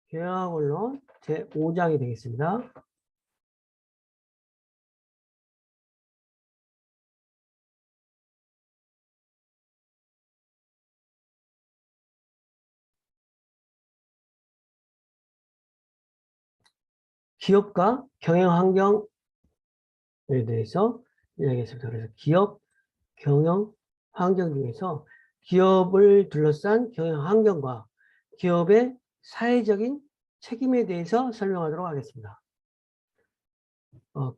경영학원론 제5장이 되겠습니다. 기업과 경영 환경에 대해서 이야기했습니다. 그래서 기업, 경영, 환경 중에서 기업을 둘러싼 경영 환경과 기업의 사회적인 책임에 대해서 설명하도록 하겠습니다.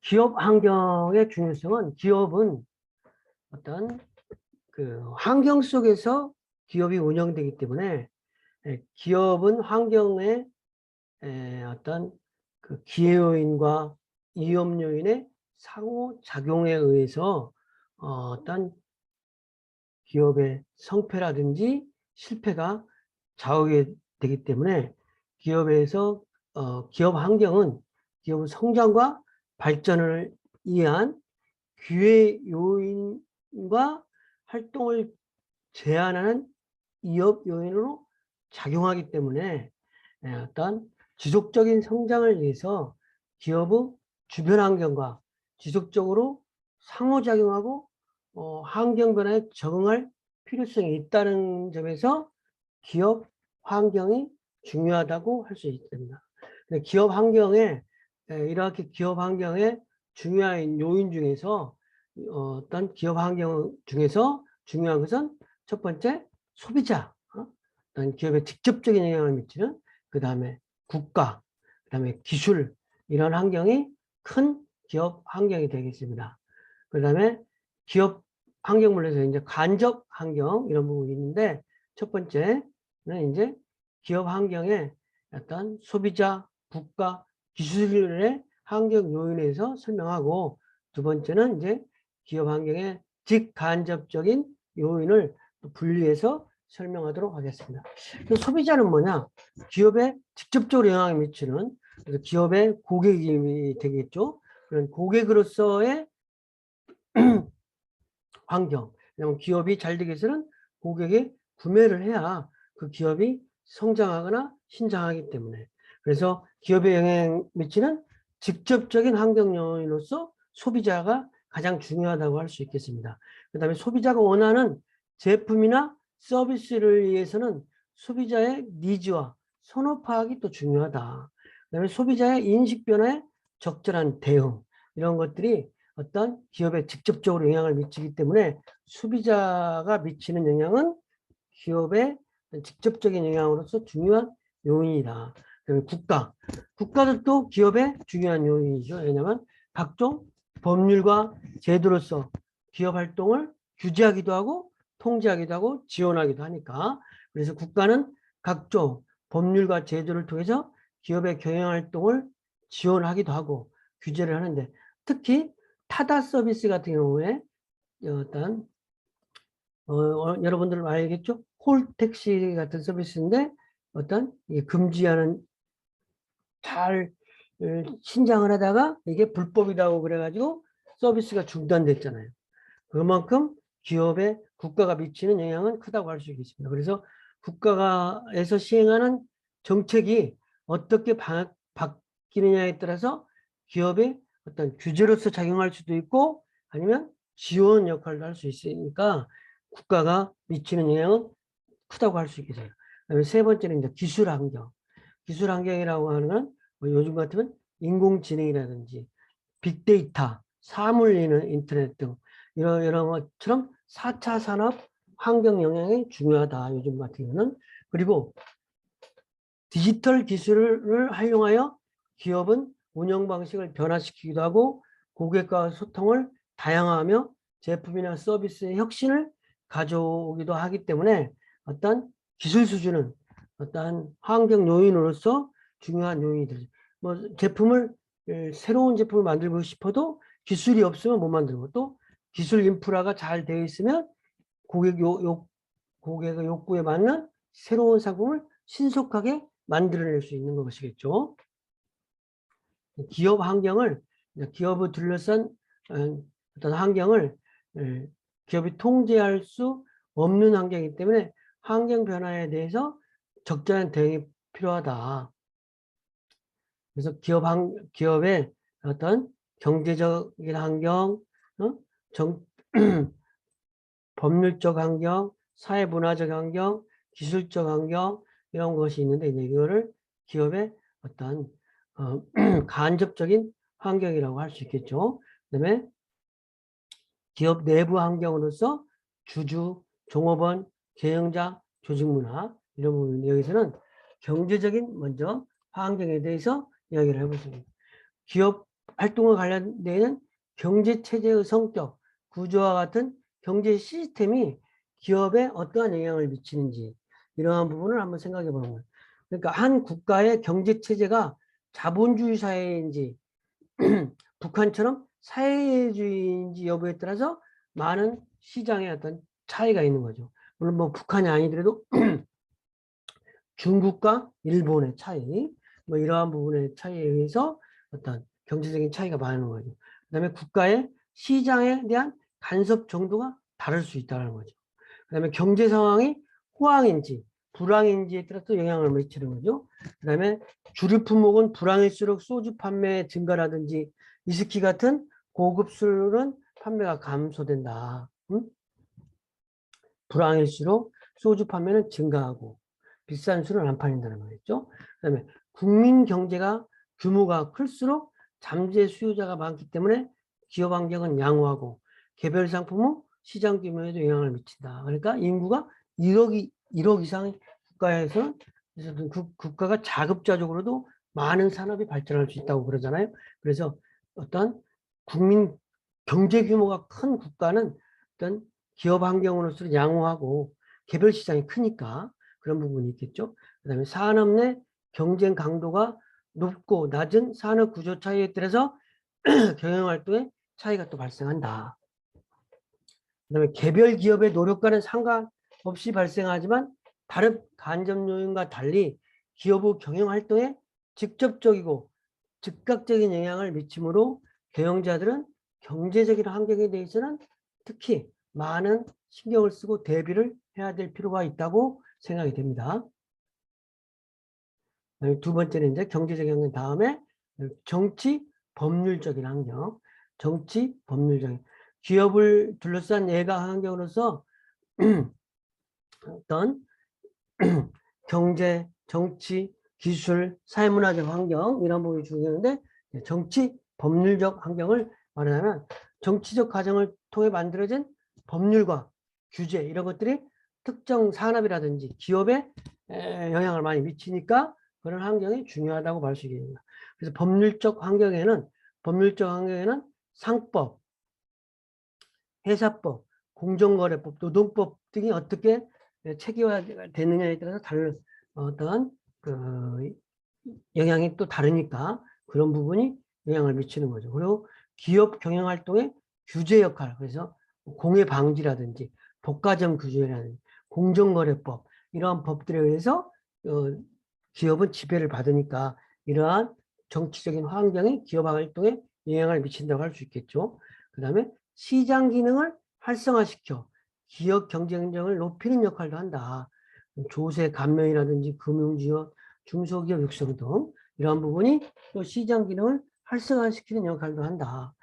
기업 환경의 중요성은 기업은 어떤 그 환경 속에서 기업이 운영되기 때문에 기업은 환경의 어떤 그 기회 요인과 위험 요인의 상호작용에 의해서 어떤 기업의 성패라든지 실패가 좌우게 되기 때문에 기업에서 기업 환경은 기업의 성장과 발전을 위한 기회 요인과 활동을 제한하는 위협 요인으로 작용하기 때문에 어떤 지속적인 성장을 위해서 기업의 주변 환경과 지속적으로 상호작용하고 환경 변화에 적응할 필요성이 있다는 점에서 기업 환경이 중요하다고 할 수 있습니다. 기업 환경에 이렇게 기업 환경의 중요한 요인 중에서 어떤 기업 환경 중에서 중요한 것은 첫 번째 소비자, 어떤 기업에 직접적인 영향을 미치는 그 다음에 국가, 그 다음에 기술 이런 환경이 큰 기업 환경이 되겠습니다. 그 다음에 기업 환경물에서 이제 간접 환경 이런 부분이 있는데 첫 번째는 이제 기업 환경에 어떤 소비자, 국가, 기술의 환경 요인에서 설명하고 두 번째는 이제 기업 환경의 직간접적인 요인을 분리해서 설명하도록 하겠습니다. 소비자는 뭐냐? 기업에 직접적으로 영향을 미치는 그래서 기업의 고객이 되겠죠. 그런 고객으로서의 환경. 왜냐하면 기업이 잘 되기 위해서는 고객이 구매를 해야 그 기업이 성장하거나 신장하기 때문에. 그래서 기업에 영향을 미치는 직접적인 환경 요인으로서 소비자가 가장 중요하다고 할 수 있겠습니다. 그 다음에 소비자가 원하는 제품이나 서비스를 위해서는 소비자의 니즈와 선호 파악이 또 중요하다. 그 다음에 소비자의 인식 변화에 적절한 대응 이런 것들이 어떤 기업에 직접적으로 영향을 미치기 때문에 소비자가 미치는 영향은 기업의 직접적인 영향으로서 중요한 요인이다. 그다음에 국가도 또 기업의 중요한 요인이죠. 왜냐하면 각종 법률과 제도로서 기업 활동을 규제하기도 하고 통제하기도 하고 지원하기도 하니까 그래서 국가는 각종 법률과 제도를 통해서 기업의 경영 활동을 지원하기도 하고 규제를 하는데 특히 타다 서비스 같은 경우에 어떤 여러분들 알겠죠? 콜택시 같은 서비스인데 어떤 금지하는 잘 신장을 하다가 이게 불법이라고 그래가지고 서비스가 중단됐잖아요. 그만큼 기업에 국가가 미치는 영향은 크다고 할 수 있겠습니다. 그래서 국가에서 시행하는 정책이 어떻게 바뀌느냐에 따라서 기업의 어떤 규제로서 작용할 수도 있고 아니면 지원 역할도 할 수 있으니까 국가가 미치는 영향은 크다고 할 수 있겠어요. 그다음에 세 번째는 이제 기술 환경. 기술 환경이라고 하는 건 뭐 요즘 같으면 인공지능이라든지 빅데이터, 사물 인터넷 등 이런 것처럼 4차 산업 환경 영향이 중요하다. 요즘 같은 경우는. 그리고 디지털 기술을 활용하여 기업은 운영 방식을 변화시키기도 하고 고객과 소통을 다양화하며 제품이나 서비스의 혁신을 가져오기도 하기 때문에 어떤 기술 수준은 어떤 환경 요인으로서 중요한 요인이 되죠. 뭐 새로운 제품을 만들고 싶어도 기술이 없으면 못 만들고 또 기술 인프라가 잘 되어 있으면 고객의 욕구에 맞는 새로운 상품을 신속하게 만들어낼 수 있는 것이겠죠. 기업 환경을 기업을 둘러싼 어떤 환경을 기업이 통제할 수 없는 환경이기 때문에 환경 변화에 대해서 적절한 대응이 필요하다. 그래서 기업의 어떤 경제적인 환경, 정, 법률적 환경, 사회문화적 환경, 기술적 환경 이런 것이 있는데 이거를 기업의 어떤 간접적인 환경이라고 할 수 있겠죠. 그다음에 기업 내부 환경으로서 주주, 종업원, 경영자, 조직문화 이런 부분 여기서는 경제적인 먼저 환경에 대해서 이야기를 해보겠습니다. 기업 활동과 관련된 경제체제의 성격, 구조와 같은 경제 시스템이 기업에 어떠한 영향을 미치는지 이러한 부분을 한번 생각해 보는 거예요. 그러니까 한 국가의 경제체제가 자본주의 사회인지 북한처럼 사회주의인지 여부에 따라서 많은 시장의 어떤 차이가 있는 거죠. 물론 뭐 북한이 아니더라도 중국과 일본의 차이, 뭐 이러한 부분의 차이에 의해서 어떤 경제적인 차이가 많은 거죠. 그다음에 국가의 시장에 대한 간섭 정도가 다를 수 있다는 거죠. 그다음에 경제 상황이 호황인지 불황인지에 따라서 영향을 미치는 거죠. 그다음에 주류 품목은 불황일수록 소주 판매 증가라든지 위스키 같은 고급 술은 판매가 감소된다. 불황일수록 소주 판매는 증가하고 비싼 술은 안 팔린다는 말이죠. 그다음에 국민 경제가 규모가 클수록 잠재 수요자가 많기 때문에 기업 환경은 양호하고 개별 상품은 시장 규모에도 영향을 미친다. 그러니까 인구가 1억 이상의 국가에서는 국가가 자급자족으로도 많은 산업이 발전할 수 있다고 그러잖아요. 그래서 어떤 국민 경제 규모가 큰 국가는 어떤 기업 환경으로서 양호하고 개별 시장이 크니까 그런 부분이 있겠죠. 그다음에 산업 내 경쟁 강도가 높고 낮은 산업 구조 차이에 따라서 경영 활동에 차이가 또 발생한다. 그다음에 개별 기업의 노력과는 상관없이 발생하지만 다른 간접 요인과 달리 기업의 경영 활동에 직접적이고 즉각적인 영향을 미치므로 경영자들은 경제적인 환경에 대해서는 특히 많은 신경을 쓰고 대비를 해야 될 필요가 있다고 생각이 됩니다. 두 번째는 이제 경제적인 환경 다음에 정치 법률적인 환경, 정치 법률적인 기업을 둘러싼 예가 환경으로서 어떤 경제, 정치, 기술, 사회문화적 환경 이런 부분이 중요한데 정치 법률적 환경을 말하자면 정치적 과정을 통해 만들어진 법률과 규제 이런 것들이 특정 산업이라든지 기업에 영향을 많이 미치니까 그런 환경이 중요하다고 볼 수 있습니다. 그래서 법률적 환경에는 상법, 회사법, 공정거래법, 노동법 등이 어떻게 체계화되느냐에 따라서 다른 어떤 그 영향이 또 다르니까 그런 부분이 영향을 미치는 거죠. 그리고 기업 경영 활동의 규제 역할, 그래서 공해 방지라든지 독과점 규제라든지 공정거래법 이러한 법들에 의해서 기업은 지배를 받으니까 이러한 정치적인 환경이 기업 활동에 영향을 미친다고 할 수 있겠죠. 그 다음에 시장 기능을 활성화시켜 기업 경쟁력을 높이는 역할도 한다. 조세 감면이라든지 금융지원, 중소기업 육성 등 이러한 부분이 또 시장 기능을 활성화시키는 역할도 한다.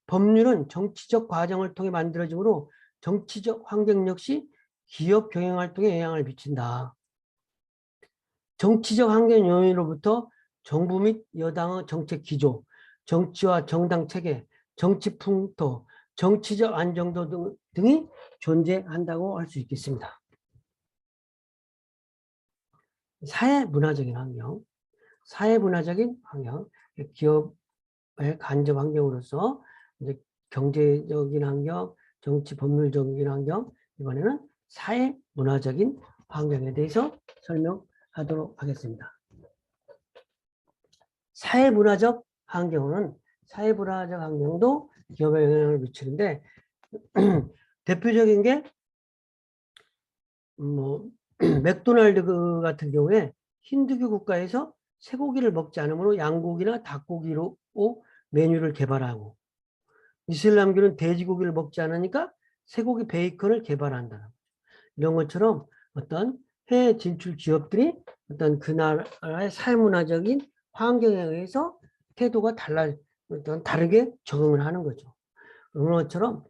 법률은 정치적 과정을 통해 만들어지므로 정치적 환경 역시 기업 경영 활동에 영향을 미친다. 정치적 환경 요인으로부터 정부 및 여당의 정책 기조, 정치와 정당 체계, 정치 풍토, 정치적 안정도 등이 존재한다고 할 수 있겠습니다. 사회문화적인 환경, 기업의 간접 환경으로서 이제 경제적인 환경, 정치 법률적인 환경, 이번에는 사회문화적인 환경에 대해서 설명하도록 하겠습니다. 사회문화적 환경도 기업에 영향을 미치는데 대표적인 게 맥도날드 같은 경우에 힌두교 국가에서 쇠고기를 먹지 않으므로 양고기나 닭고기로 메뉴를 개발하고 이슬람교는 돼지고기를 먹지 않으니까 쇠고기 베이컨을 개발한다. 이런 것처럼 어떤 해외 진출 기업들이 어떤 그 나라의 사회문화적인 환경에 의해서 태도가 어떤 다르게 적응을 하는 거죠. 그런 것처럼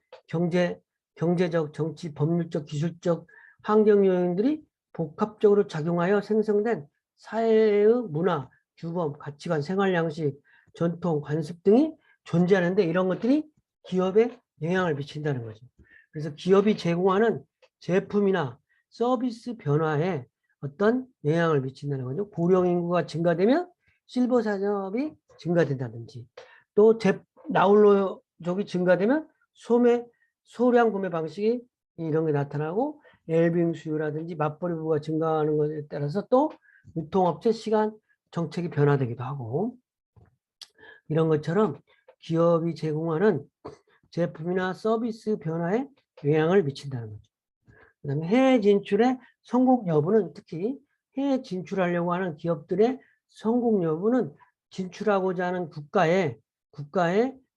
경제적, 정치, 법률적, 기술적 환경 요인들이 복합적으로 작용하여 생성된 사회의 문화, 규범, 가치관, 생활 양식, 전통, 관습 등이 존재하는데 이런 것들이 기업에 영향을 미친다는 거죠. 그래서 기업이 제공하는 제품이나 서비스 변화에 어떤 영향을 미친다는 거죠. 고령 인구가 증가되면 실버 산업이 증가된다든지 또 나홀로족이 증가되면 소량 구매 방식이 이런 게 나타나고 엘빙 수요라든지 맞벌이 부부가 증가하는 것에 따라서 또 유통업체 시간 정책이 변화되기도 하고 이런 것처럼 기업이 제공하는 제품이나 서비스 변화에 영향을 미친다는 거죠. 그다음에 해외 진출의 성공 여부는 특히 해외 진출하려고 하는 기업들의 성공 여부는 진출하고자 하는 국가의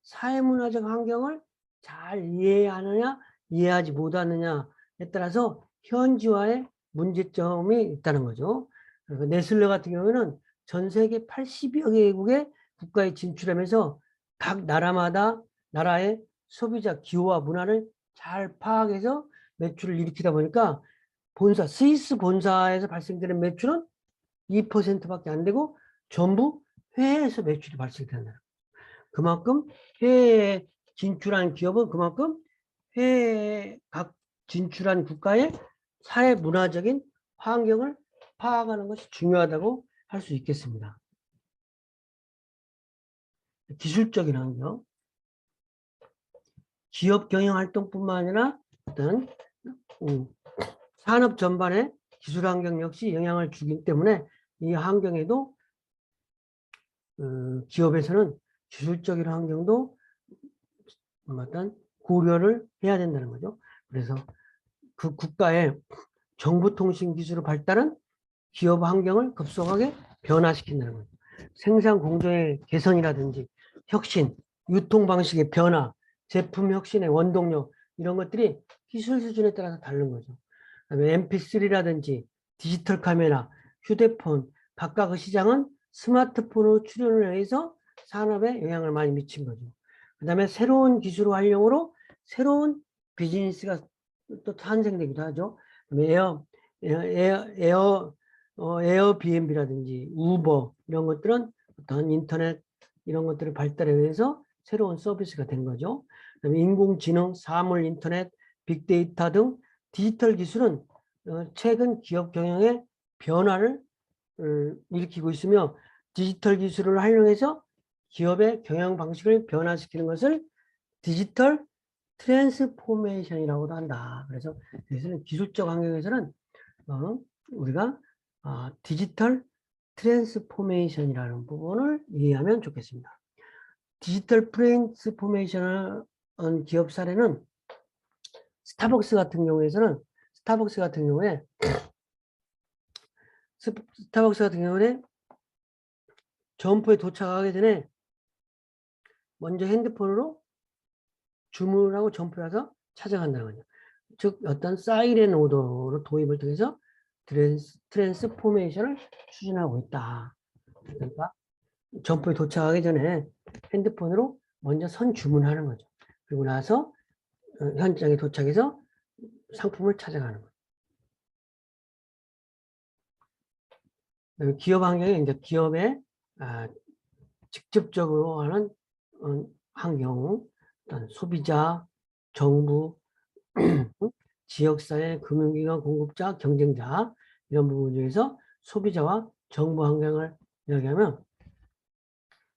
사회문화적 환경을 잘 이해하느냐 이해하지 못하느냐에 따라서 현지화의 문제점이 있다는 거죠. 네슬레 같은 경우에는 전 세계 80여 개국의 국가에 진출하면서 각 나라의 소비자 기호와 문화를 잘 파악해서 매출을 일으키다 보니까 스위스 본사에서 발생되는 매출은 2%밖에 안 되고 전부 해외에서 매출이 발생된다. 그만큼 해외에 진출한 기업은 그만큼 해외에 각 진출한 국가의 사회 문화적인 환경을 파악하는 것이 중요하다고 할 수 있겠습니다. 기술적인 환경, 기업 경영 활동뿐만 아니라 어떤 산업 전반의 기술 환경 역시 영향을 주기 때문에 이 환경에도 기업에서는 기술적인 환경도 어떤 고려를 해야 된다는 거죠. 그래서 그 국가의 정보통신 기술의 발달은 기업 환경을 급속하게 변화시킨다는 거죠. 생산 공정의 개선이라든지 혁신, 유통 방식의 변화, 제품 혁신의 원동력 이런 것들이 기술 수준에 따라서 다른 거죠. 그다음에 MP3라든지 디지털 카메라, 휴대폰 각각의 시장은 스마트폰으로 출현을 해서 산업에 영향을 많이 미친 거죠. 그다음에 새로운 기술 활용으로 새로운 비즈니스가 또 탄생되기도 하죠. 에어비앤비라든지 우버 이런 것들은 어떤 인터넷 이런 것들을 발달에 의해서 새로운 서비스가 된 거죠. 그다음에 인공지능, 사물 인터넷, 빅데이터 등 디지털 기술은 최근 기업 경영의 변화를 일으키고 있으며 디지털 기술을 활용해서 기업의 경영 방식을 변화시키는 것을 디지털 트랜스포메이션이라고도 한다. 그래서 여기서는 기술적 환경에서는 우리가 디지털 트랜스포메이션이라는 부분을 이해하면 좋겠습니다. 디지털 트랜스포메이션을 한 기업 사례는 스타벅스 같은 경우에 점포에 도착하기 전에 먼저 핸드폰으로 주문을 하고 점포에 가서 찾아간다는 거죠. 즉 어떤 사이렌 오더로 도입을 통해서 트랜스포메이션을 추진하고 있다. 그러니까 점포에 도착하기 전에 핸드폰으로 먼저 선 주문하는 거죠. 그리고 나서 현장에 도착해서 상품을 찾아가는 거죠. 기업 환경에 이제 기업에 직접적으로 하는 환경, 어떤 소비자, 정부, 지역사회, 금융기관, 공급자, 경쟁자 이런 부분 중에서 소비자와 정부 환경을 이야기하면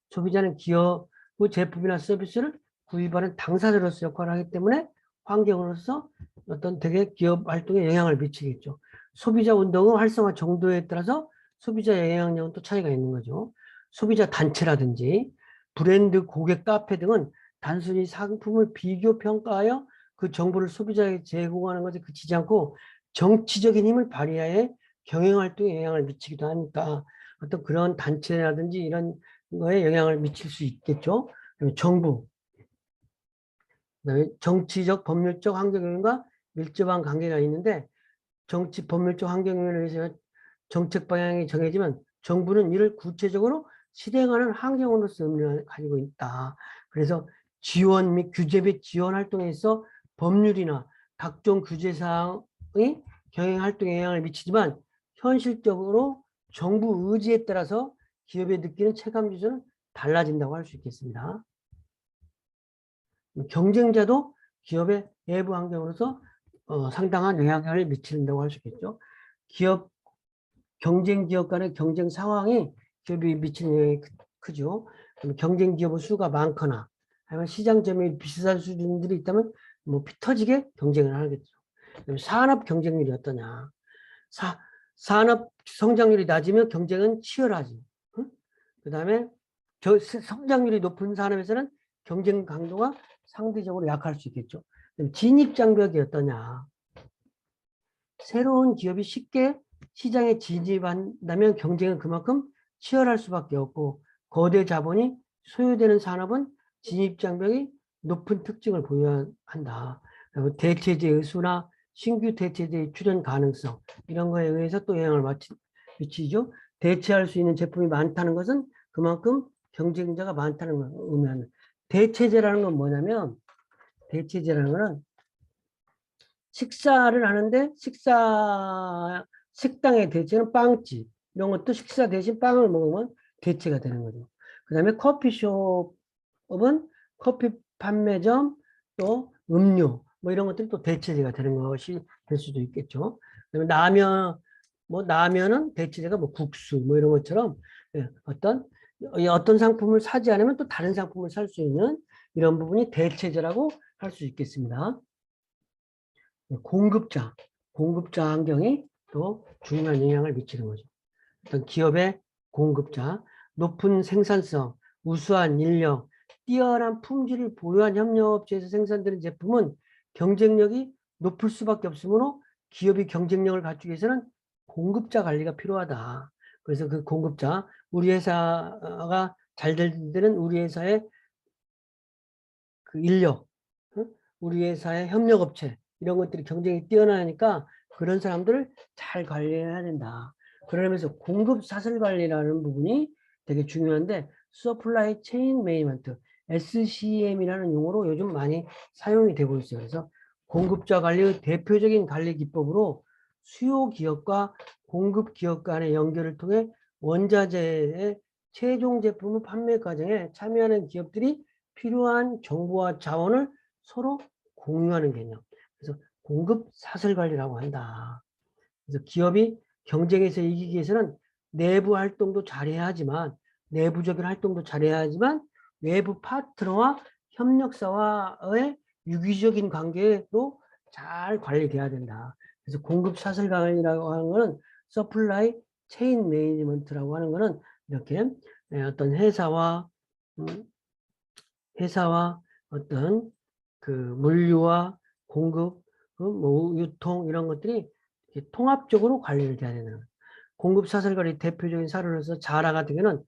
소비자는 기업의 제품이나 서비스를 구입하는 당사자로서 역할을 하기 때문에 환경으로서 어떤 되게 기업 활동에 영향을 미치겠죠. 소비자 운동의 활성화 정도에 따라서 소비자의 영향력은 또 차이가 있는 거죠. 소비자 단체라든지 브랜드, 고객, 카페 등은 단순히 상품을 비교 평가하여 그 정보를 소비자에게 제공하는 것에 그치지 않고 정치적인 힘을 발휘하여 경영활동에 영향을 미치기도 하니까 어떤 그런 단체라든지 이런 거에 영향을 미칠 수 있겠죠. 정부, 그다음에 정치적, 법률적 환경과 밀접한 관계가 있는데 정치 법률적 환경을 위해서 정책 방향이 정해지면 정부는 이를 구체적으로 실행하는 환경으로서 의미를 가지고 있다. 그래서 지원 및 규제 및 지원 활동에 있어 법률이나 각종 규제 사항이 경영 활동에 영향을 미치지만 현실적으로 정부 의지에 따라서 기업에 느끼는 체감 지수는 달라진다고 할 수 있겠습니다. 경쟁자도 기업의 내부 환경으로서 상당한 영향을 미친다고 할 수 있겠죠. 경쟁 기업 간의 경쟁 상황이 기업이 미치는 영향이 크죠. 경쟁 기업의 수가 많거나 아니면 시장 점유율이 비슷한 수준들이 있다면 뭐 피 터지게 경쟁을 하겠죠. 산업 경쟁률이 어떠냐. 산업 성장률이 낮으면 경쟁은 치열하지. 응? 그다음에 성장률이 높은 산업에서는 경쟁 강도가 상대적으로 약할 수 있겠죠. 진입 장벽이 어떠냐. 새로운 기업이 쉽게 시장에 진입한다면 경쟁은 그만큼 치열할 수밖에 없고 거대 자본이 소유되는 산업은 진입 장벽이 높은 특징을 보유한다. 대체제의 수나 신규 대체제의 출현 가능성 이런 거에 의해서 또 영향을 미치죠. 대체할 수 있는 제품이 많다는 것은 그만큼 경쟁자가 많다는 걸 의미하는. 대체제라는 건 뭐냐면 대체제라는 거는 식사를 하는데 식당의 대체는 빵집 이런 것도 식사 대신 빵을 먹으면 대체가 되는 거죠. 그 다음에 커피숍은 커피 판매점 또 음료 뭐 이런 것들이 또 대체제가 되는 것이 될 수도 있겠죠. 그다음에 라면은 대체제가 뭐 국수 뭐 이런 것처럼 어떤 상품을 사지 않으면 또 다른 상품을 살 수 있는 이런 부분이 대체제라고 할 수 있겠습니다. 공급자 환경이 또 중요한 영향을 미치는 거죠. 어떤 기업의 공급자, 높은 생산성, 우수한 인력, 뛰어난 품질을 보유한 협력업체에서 생산되는 제품은 경쟁력이 높을 수밖에 없으므로 기업이 경쟁력을 갖추기 위해서는 공급자 관리가 필요하다. 그래서 그 공급자, 우리 회사가 잘 될 때는 우리 회사의 그 인력, 우리 회사의 협력업체 이런 것들이 경쟁이 뛰어나니까 그런 사람들을 잘 관리해야 된다. 그러면서 공급 사슬 관리라는 부분이 되게 중요한데 서플라이 체인 매니지먼트 SCM이라는 용어로 요즘 많이 사용이 되고 있어요. 그래서 공급자 관리의 대표적인 관리 기법으로 수요 기업과 공급 기업 간의 연결을 통해 원자재의 최종 제품의 판매 과정에 참여하는 기업들이 필요한 정보와 자원을 서로 공유하는 개념. 그래서 공급 사슬 관리라고 한다. 그래서 기업이 경쟁에서 이기기 위해서는 내부 활동도 잘해야 하지만 내부적인 활동도 잘해야 하지만 외부 파트너와 협력사와의 유기적인 관계도 잘 관리돼야 된다. 그래서 공급 사슬 관리라고 하는 거는 서플라이 체인 매니지먼트라고 하는 거는 이렇게 어떤 회사와 어떤 그 물류와 공급, 뭐 유통 이런 것들이 통합적으로 관리를 돼야 되는 거예요. 공급 사슬관리 대표적인 사례로서 자라라는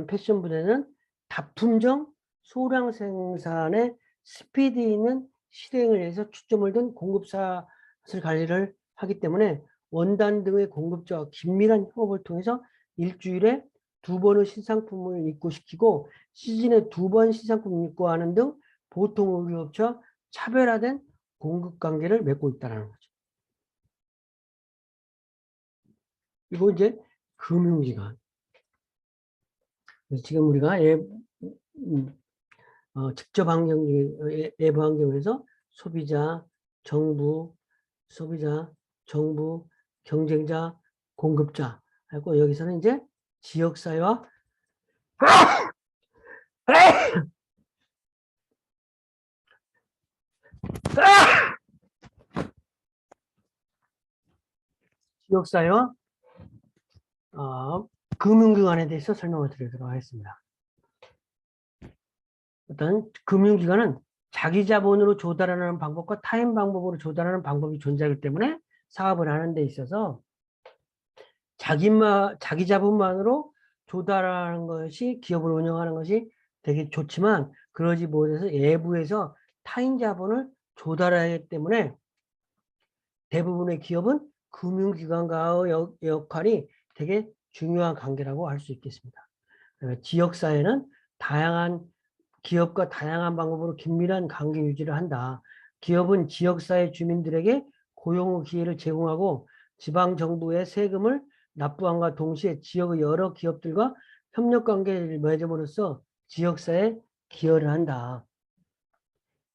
패션 브랜드는 다품종 소량 생산에 스피드 있는 실행을 위해서 초점을 둔 공급 사슬 관리를 하기 때문에 원단 등의 공급자와 긴밀한 협업을 통해서 일주일에 2번의 신상품을 입고시키고 시즌에 2번 신상품을 입고하는 등 보통 의류업체와 차별화된 공급 관계를 맺고 있다는 거죠. 이거 이제 금융기관. 지금 우리가 직접 외부 환경에서 정부, 경쟁자, 공급자 하고 여기서는 이제 지역사회와 지역사회와 금융기관에 대해서 설명을 드리도록 하겠습니다. 어떤 금융기관은 자기 자본으로 조달하는 방법과 타인 방법으로 조달하는 방법이 존재하기 때문에 사업을 하는 데 있어서 자기 자본만으로 조달하는 것이 기업을 운영하는 것이 되게 좋지만 그러지 못해서 외부에서 타인 자본을 조달하기 때문에 대부분의 기업은 금융기관과의 역할이 되게 중요한 관계라고 할 수 있겠습니다. 지역사회는 다양한 기업과 다양한 방법으로 긴밀한 관계 유지를 한다. 기업은 지역사회 주민들에게 고용 기회를 제공하고 지방정부의 세금을 납부함과 동시에 지역의 여러 기업들과 협력관계를 맺음으로써 지역사회에 기여를 한다.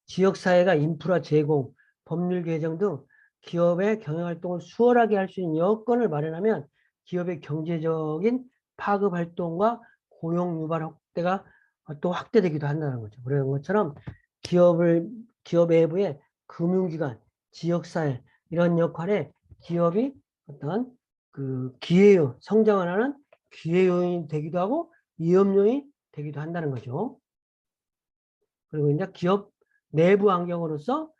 지역사회가 인프라 제공, 법률 개정 등 기업의 경영활동을 수월하게 할 수 있는 여건을 마련하면 기업의 경제적인 파급 활동과 고용 유발 확대가 또 확대되기도 한다는 거죠. 그런 것처럼 기업 외부의 금융기관, 지역사회 이런 역할에 기업이 어떤 그 기회요, 성장을 하는 기회 요인이 되기도 하고 위험 요인이 되기도 한다는 거죠. 그리고 이제 기업 내부 환경으로서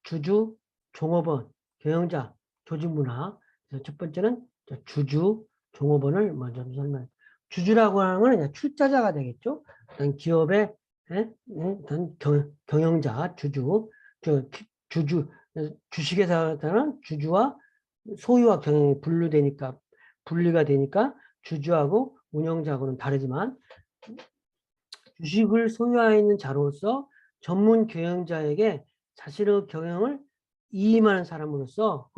주주, 종업원, 경영자, 조직 문화. 그래서 첫 번째는 주주, 종업원을 먼저 설명. 주주라고 하는 건 그냥 출자자가 되겠죠. 어떤 기업의 어떤 경영자, 주주, 주주, 주식회사는 주주와 소유와 경영이 분리가 되니까 주주하고 운영자하고는 다르지만 주식을 소유하고 있는 자로서 전문 경영자에게 자신의 경영을 이임하는 사람으로서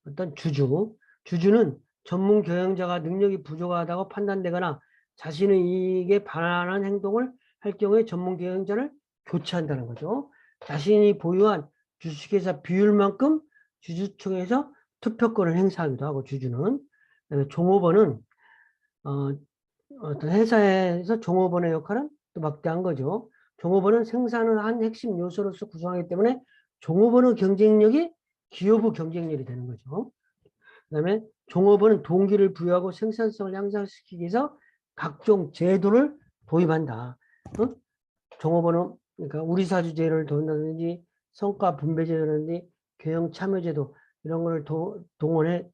어떤 주주는 전문 경영자가 능력이 부족하다고 판단되거나 자신의 이익에 반하는 행동을 할 경우에 전문 경영자를 교체한다는 거죠. 자신이 보유한 주식회사 비율만큼 주주총회에서 투표권을 행사하기도 하고 주주는. 종업원은 어떤 회사에서 종업원의 역할은 또 막대한 거죠. 종업원은 생산을 한 핵심 요소로서 구성하기 때문에 종업원의 경쟁력이 기업의 경쟁력이 되는 거죠. 그 다음에 종업원은 동기를 부여하고 생산성을 향상시키기 위해서 각종 제도를 도입한다. 종업원은 그러니까 우리사주제를 도입한다든지 성과 분배제도라든지 경영 참여제도 이런 걸 동원해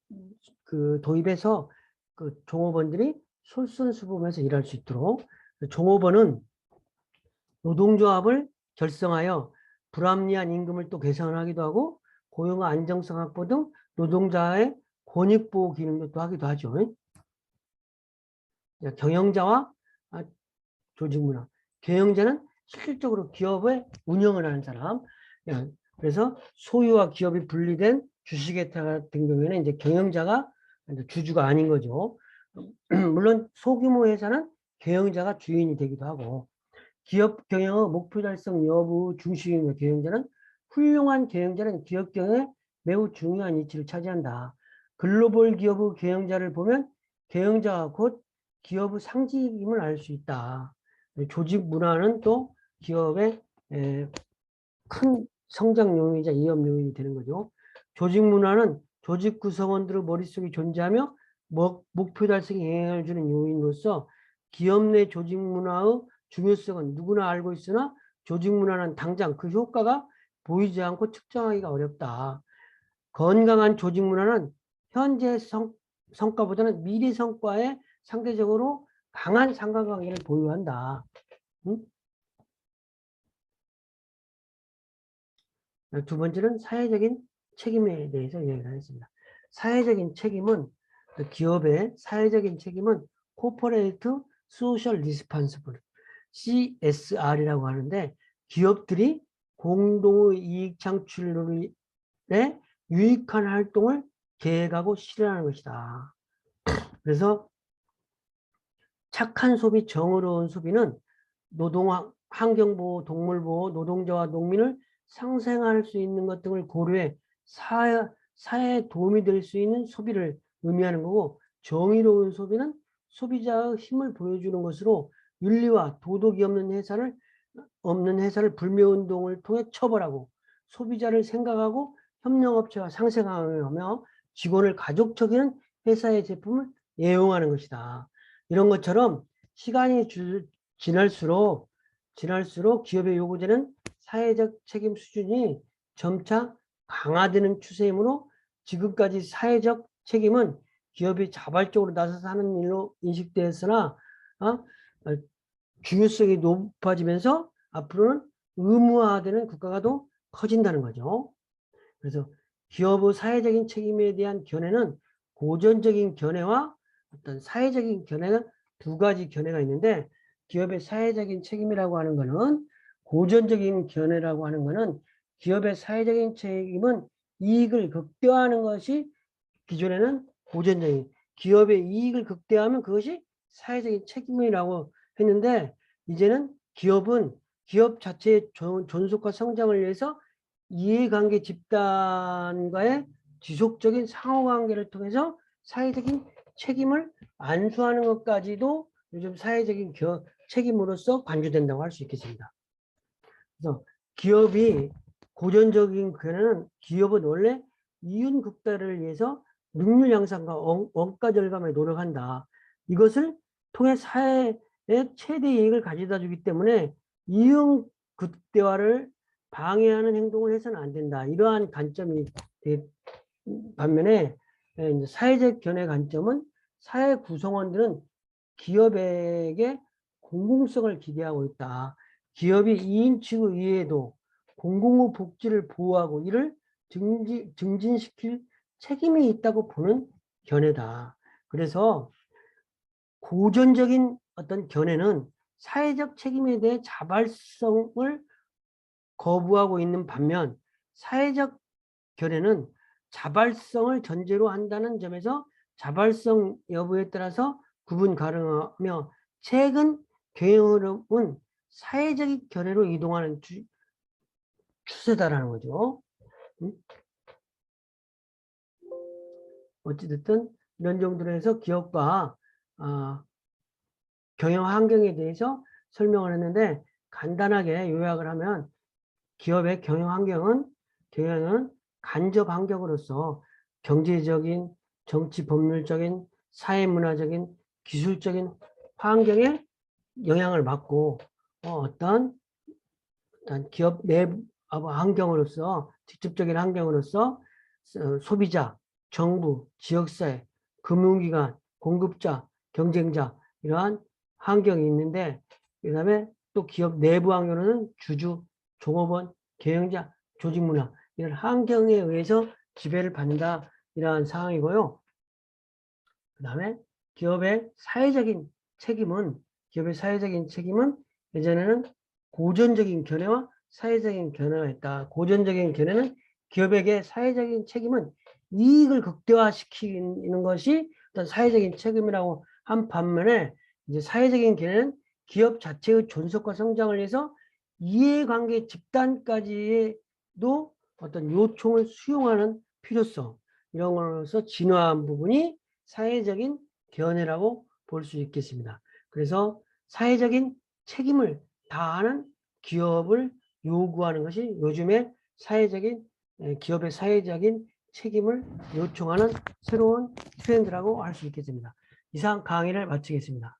도입해서 그 종업원들이 솔선수범해서 일할 수 있도록. 종업원은 노동조합을 결성하여 불합리한 임금을 또 개선하기도 하고 고용 안정성 확보 등 노동자의 권익보호 기능도 또 하기도 하죠. 경영자와 조직문화. 경영자는 실질적으로 기업의 운영을 하는 사람. 그래서 소유와 기업이 분리된 주식회사 같은 경우에는 이제 경영자가 주주가 아닌 거죠. 물론 소규모 회사는 경영자가 주인이 되기도 하고 기업 경영의 목표 달성 여부 중심의 경영자는 훌륭한 경영자는 기업 경영에 매우 중요한 위치를 차지한다. 글로벌 기업의 경영자를 보면 경영자가 곧 기업의 상징임을 알 수 있다. 조직 문화는 또 기업의 큰 성장 요인이자 위험 요인이 되는 거죠. 조직 문화는 조직 구성원들의 머릿속에 존재하며 목표 달성에 영향을 주는 요인으로서 기업 내 조직 문화의 중요성은 누구나 알고 있으나 조직 문화는 당장 그 효과가 보이지 않고 측정하기가 어렵다. 건강한 조직 문화는 현재 성과보다는 미래 성과에 상대적으로 강한 상관관계를 보유한다. 응? 두 번째는 사회적인 책임에 대해서 이야기를 하겠습니다. 사회적인 책임은 기업의 사회적인 책임은 Corporate Social Responsibility CSR이라고 하는데 기업들이 공동의 이익 창출에 유익한 활동을 계획하고 실현하는 것이다. 그래서 착한 소비, 정의로운 소비는 노동, 환경보호, 동물보호, 노동자와 농민을 상생할 수 있는 것 등을 고려해 사회에 도움이 될 수 있는 소비를 의미하는 거고 정의로운 소비는 소비자의 힘을 보여주는 것으로 윤리와 도덕이 없는 회사를 불매운동을 통해 처벌하고 소비자를 생각하고 협력업체와 상생하며 직원을 가족적인 회사의 제품을 애용하는 것이다. 이런 것처럼 시간이 지날수록 기업의 요구되는 사회적 책임 수준이 점차 강화되는 추세이므로 지금까지 사회적 책임은 기업이 자발적으로 나서서 하는 일로 인식되었으나 중요성이 높아지면서 앞으로는 의무화되는 국가가 더 커진다는 거죠. 그래서 기업의 사회적인 책임에 대한 견해는 고전적인 견해와 어떤 사회적인 견해가 두 가지 견해가 있는데, 기업의 사회적인 책임이라고 하는 거는, 고전적인 견해라고 하는 거는 기업의 사회적인 책임은 이익을 극대화하는 것이 기존에는 고전적인, 기업의 이익을 극대화하면 그것이 사회적인 책임이라고 했는데, 이제는 기업은 기업 자체의 존속과 성장을 위해서 이해관계 집단과의 지속적인 상호관계를 통해서 사회적인 책임을 안수하는 것까지도 요즘 사회적인 책임으로서 간주된다고 할 수 있겠습니다. 그래서 기업이 고전적인 견해는, 기업은 원래 이윤 극대화를 위해서 능률 향상과 원가 절감에 노력한다. 이것을 통해 사회에 최대 이익을 가져다 주기 때문에 이윤 극대화를 방해하는 행동을 해서는 안 된다. 이러한 관점이 반면에 이제 사회적 견해 관점은, 사회 구성원들은 기업에게 공공성을 기대하고 있다. 기업이 이인치고 이해도 공공의 복지를 보호하고 이를 증진시킬 책임이 있다고 보는 견해다. 그래서 고전적인 어떤 견해는 사회적 책임에 대해 자발성을 거부하고 있는 반면, 사회적 견해는 자발성을 전제로 한다는 점에서 자발성 여부에 따라서 구분 가능하며, 최근 경영 흐름은 사회적인 견해로 이동하는 추세다라는 거죠. 어찌됐든 이런 정도로 해서 기업과 경영 환경에 대해서 설명을 했는데, 간단하게 요약을 하면 기업의 경영 환경은 간접 환경으로서 경제적인, 정치 법률적인, 사회문화적인, 기술적인 환경에 영향을 받고, 어떤 기업 내부 환경으로서, 직접적인 환경으로서 소비자, 정부, 지역사회, 금융기관, 공급자, 경쟁자, 이러한 환경이 있는데, 그 다음에 또 기업 내부 환경은 주주, 종업원, 경영자, 조직문화, 이런 환경에 의해서 지배를 받는다, 이러한 상황이고요. 그 다음에 기업의 사회적인 책임은 예전에는 고전적인 견해와 사회적인 견해가 있다. 고전적인 견해는 기업에게 사회적인 책임은 이익을 극대화시키는 것이 어떤 사회적인 책임이라고 한 반면에, 이제 사회적인 견해는 기업 자체의 존속과 성장을 위해서 이해관계 집단까지도 어떤 요청을 수용하는 필요성, 이런 걸로서 진화한 부분이 사회적인 견해라고 볼 수 있겠습니다. 그래서 사회적인 책임을 다하는 기업을 요구하는 것이 요즘의 기업의 사회적인 책임을 요청하는 새로운 트렌드라고 할 수 있겠습니다. 이상 강의를 마치겠습니다.